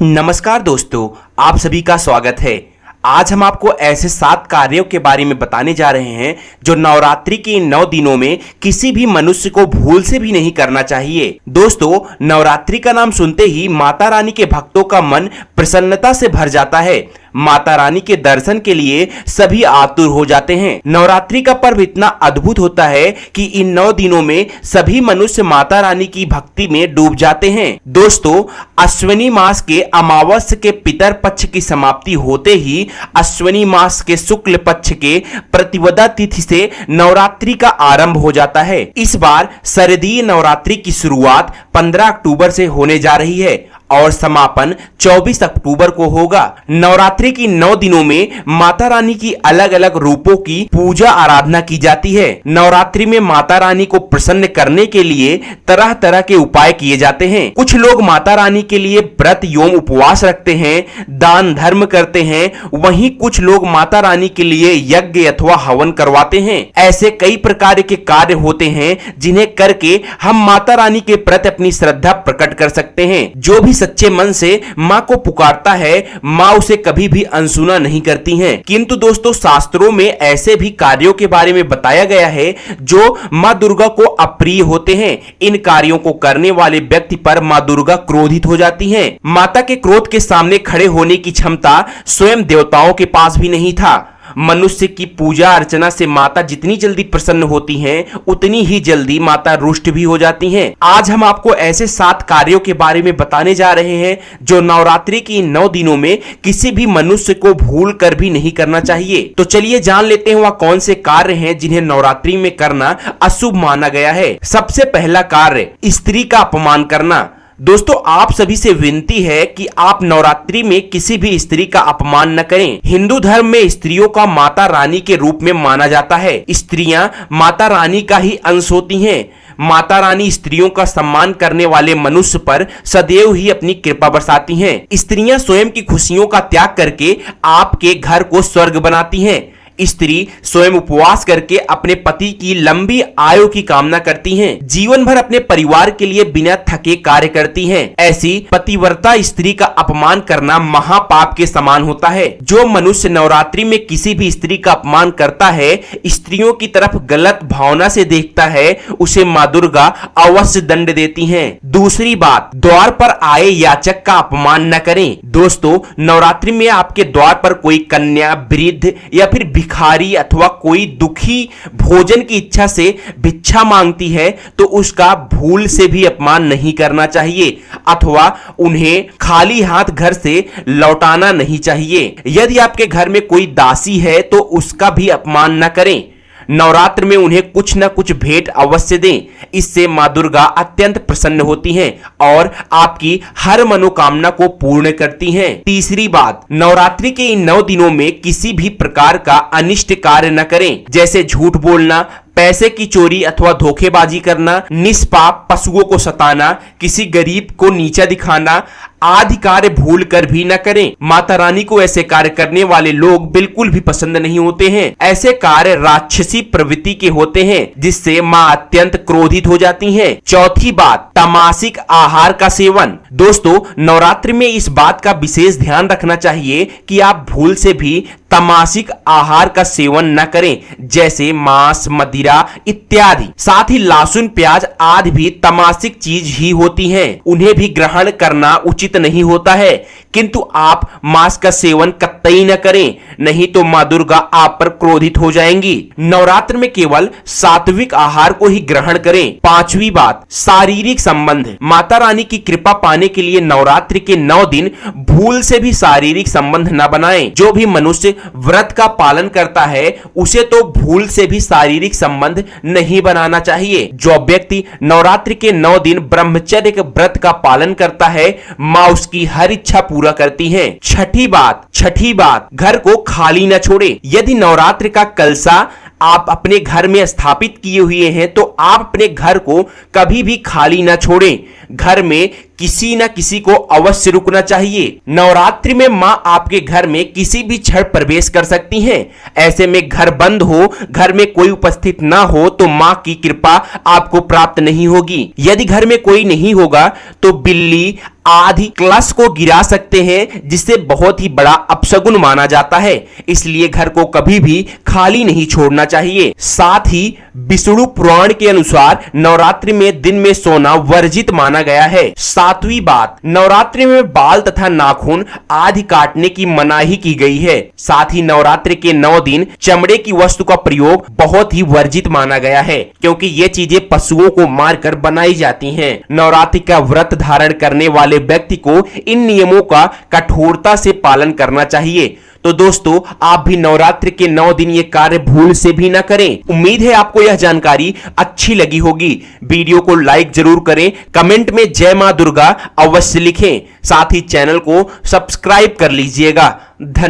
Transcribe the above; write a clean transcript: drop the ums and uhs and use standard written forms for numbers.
नमस्कार दोस्तों, आप सभी का स्वागत है। आज हम आपको ऐसे 7 कार्यों के बारे में बताने जा रहे हैं जो नवरात्रि के इन 9 दिनों में किसी भी मनुष्य को भूल से भी नहीं करना चाहिए। दोस्तों, नवरात्रि का नाम सुनते ही माता रानी के भक्तों का मन प्रसन्नता से भर जाता है। माता रानी के दर्शन के लिए सभी आतुर हो जाते हैं। नवरात्रि का पर्व इतना अद्भुत होता है कि इन 9 दिनों में सभी मनुष्य माता रानी की भक्ति में डूब जाते हैं। दोस्तों, अश्विनी मास के अमावस्या के पितर पक्ष की समाप्ति होते ही अश्विनी मास के शुक्ल पक्ष के प्रतिपदा तिथि से नवरात्रि का आरंभ हो जाता है। इस बार शारदीय नवरात्रि की शुरुआत 15 अक्टूबर से होने जा रही है और समापन 24 अक्टूबर को होगा। नवरात्रि की 9 दिनों में माता रानी की अलग अलग रूपों की पूजा आराधना की जाती है। नवरात्रि में माता रानी को प्रसन्न करने के लिए तरह तरह के उपाय किए जाते हैं। कुछ लोग माता रानी के लिए व्रत एवं उपवास रखते हैं, दान धर्म करते हैं, वहीं कुछ लोग माता रानी के लिए यज्ञ अथवा हवन करवाते हैं। ऐसे कई प्रकार के कार्य होते हैं जिन्हें करके हम माता रानी के प्रति अपनी श्रद्धा प्रकट कर सकते हैं। जो भी सच्चे मन से मां को पुकारता है, मां उसे कभी भी अनसुना नहीं करती हैं। किंतु दोस्तों, शास्त्रों में ऐसे भी कार्यों के बारे में बताया गया है जो मां दुर्गा को अप्रिय होते हैं। इन कार्यों को करने वाले व्यक्ति पर मां दुर्गा क्रोधित हो जाती हैं। माता के क्रोध के सामने खड़े होने की क्षमता स्वयं देवताओं के पास भी नहीं था। मनुष्य की पूजा अर्चना से माता जितनी जल्दी प्रसन्न होती हैं, उतनी ही जल्दी माता रुष्ट भी हो जाती हैं। आज हम आपको ऐसे 7 कार्यों के बारे में बताने जा रहे हैं जो नवरात्रि की 9 दिनों में किसी भी मनुष्य को भूल कर भी नहीं करना चाहिए। तो चलिए जान लेते हैं वह कौन से कार्य हैं जिन्हें नवरात्रि में करना अशुभ माना गया है। सबसे पहला कार्य, स्त्री का अपमान करना। दोस्तों, आप सभी से विनती है कि आप नवरात्रि में किसी भी स्त्री का अपमान न करें। हिंदू धर्म में स्त्रियों का माता रानी के रूप में माना जाता है। स्त्रियां माता रानी का ही अंश होती हैं। माता रानी स्त्रियों का सम्मान करने वाले मनुष्य पर सदैव ही अपनी कृपा बरसाती हैं। स्त्रियां स्वयं की खुशियों का त्याग करके आपके घर को स्वर्ग बनाती हैं। स्त्री स्वयं उपवास करके अपने पति की लंबी आयु की कामना करती हैं। जीवन भर अपने परिवार के लिए बिना थके कार्य करती हैं। ऐसी पतिव्रता स्त्री का अपमान करना महापाप के समान होता है। जो मनुष्य नवरात्रि में किसी भी स्त्री का अपमान करता है, स्त्रियों की तरफ गलत भावना से देखता है, उसे मां दुर्गा अवश्य दंड देती हैं। दूसरी बात, द्वार पर आए याचक का अपमान न करें। दोस्तों, नवरात्रि में आपके द्वार पर कोई कन्या, वृद्ध या फिर भिखारी अथवा कोई दुखी भोजन की इच्छा से भिक्षा मांगती है तो उसका भूल से भी अपमान नहीं करना चाहिए अथवा उन्हें खाली हाथ घर से लौटाना नहीं चाहिए। यदि आपके घर में कोई दासी है तो उसका भी अपमान न करें। नवरात्र में उन्हें कुछ न कुछ भेंट अवश्य दें। इससे मां दुर्गा अत्यंत प्रसन्न होती हैं और आपकी हर मनोकामना को पूर्ण करती हैं। तीसरी बात, नवरात्रि के इन 9 दिनों में किसी भी प्रकार का अनिष्ट कार्य न करें, जैसे झूठ बोलना, पैसे की चोरी अथवा धोखेबाजी करना, निष्पाप पशुओं को सताना, किसी गरीब को नीचा दिखाना आदि कार्य भूल कर भी न करें। माता रानी को ऐसे कार्य करने वाले लोग बिल्कुल भी पसंद नहीं होते हैं। ऐसे कार्य राक्षसी प्रवृत्ति के होते हैं जिससे मां अत्यंत क्रोधित हो जाती हैं। चौथी बात, तामसिक आहार का सेवन। दोस्तों, नवरात्रि में इस बात का विशेष ध्यान रखना चाहिए कि आप भूल से भी तामसिक आहार का सेवन न करें, जैसे मांस, मदिरा इत्यादि। साथ ही लहसुन, प्याज आदि भी तामसिक चीज ही होती हैं। उन्हें भी ग्रहण करना उचित नहीं होता है। किंतु आप मांस का सेवन कतई न करें, नहीं तो मां दुर्गा आप पर क्रोधित हो जाएंगी। नवरात्र में केवल सात्विक आहार को ही ग्रहण करें। पांचवी बात, शारीरिक संबंध। माता रानी की कृपा पाने के लिए नवरात्रि के 9 दिन भूल से भी शारीरिक संबंध न बनाएं। जो भी मनुष्य व्रत का पालन करता है उसे तो भूल से भी शारीरिक संबंध नहीं बनाना चाहिए। जो व्यक्ति नवरात्रि के 9 दिन ब्रह्मचर्य के व्रत का पालन करता है, मां उसकी हर इच्छा पूरा करती है। छठी बात, घर को खाली न छोड़े। यदि नवरात्रि का कलसा आप अपने घर में स्थापित किए हुए हैं तो आप अपने घर को कभी भी खाली न छोड़ें। घर में किसी न किसी को अवश्य रुकना चाहिए। नवरात्रि में मां आपके घर में किसी भी क्षण प्रवेश कर सकती हैं। ऐसे में घर बंद हो, घर में कोई उपस्थित ना हो तो मां की कृपा आपको प्राप्त नहीं होगी। यदि घर में कोई नहीं होगा तो बिल्ली आदि कलश को गिरा सकते हैं, जिससे बहुत ही बड़ा अपशगुन माना जाता है। इसलिए घर को कभी भी खाली नहीं छोड़ना चाहिए। साथ ही विष्णु पुराण के अनुसार नवरात्रि में दिन में सोना वर्जित माना गया है। सातवीं बात, नवरात्रि में बाल तथा नाखून आदि काटने की मनाही की गई है। साथ ही नवरात्रि के 9 दिन चमड़े की वस्तु का प्रयोग बहुत ही वर्जित माना गया है, क्योंकि ये चीजें पशुओं को मारकर बनाई जाती हैं। नवरात्रि का व्रत धारण करने वाले व्यक्ति को इन नियमों का कठोरता से पालन करना चाहिए। तो दोस्तों, आप भी नवरात्रि के 9 दिन ये कार्य भूल से भी ना करें। उम्मीद है आपको यह जानकारी अच्छी लगी होगी। वीडियो को लाइक जरूर करें, कमेंट में जय मां दुर्गा अवश्य लिखें। साथ ही चैनल को सब्सक्राइब कर लीजिएगा। धन्यवाद।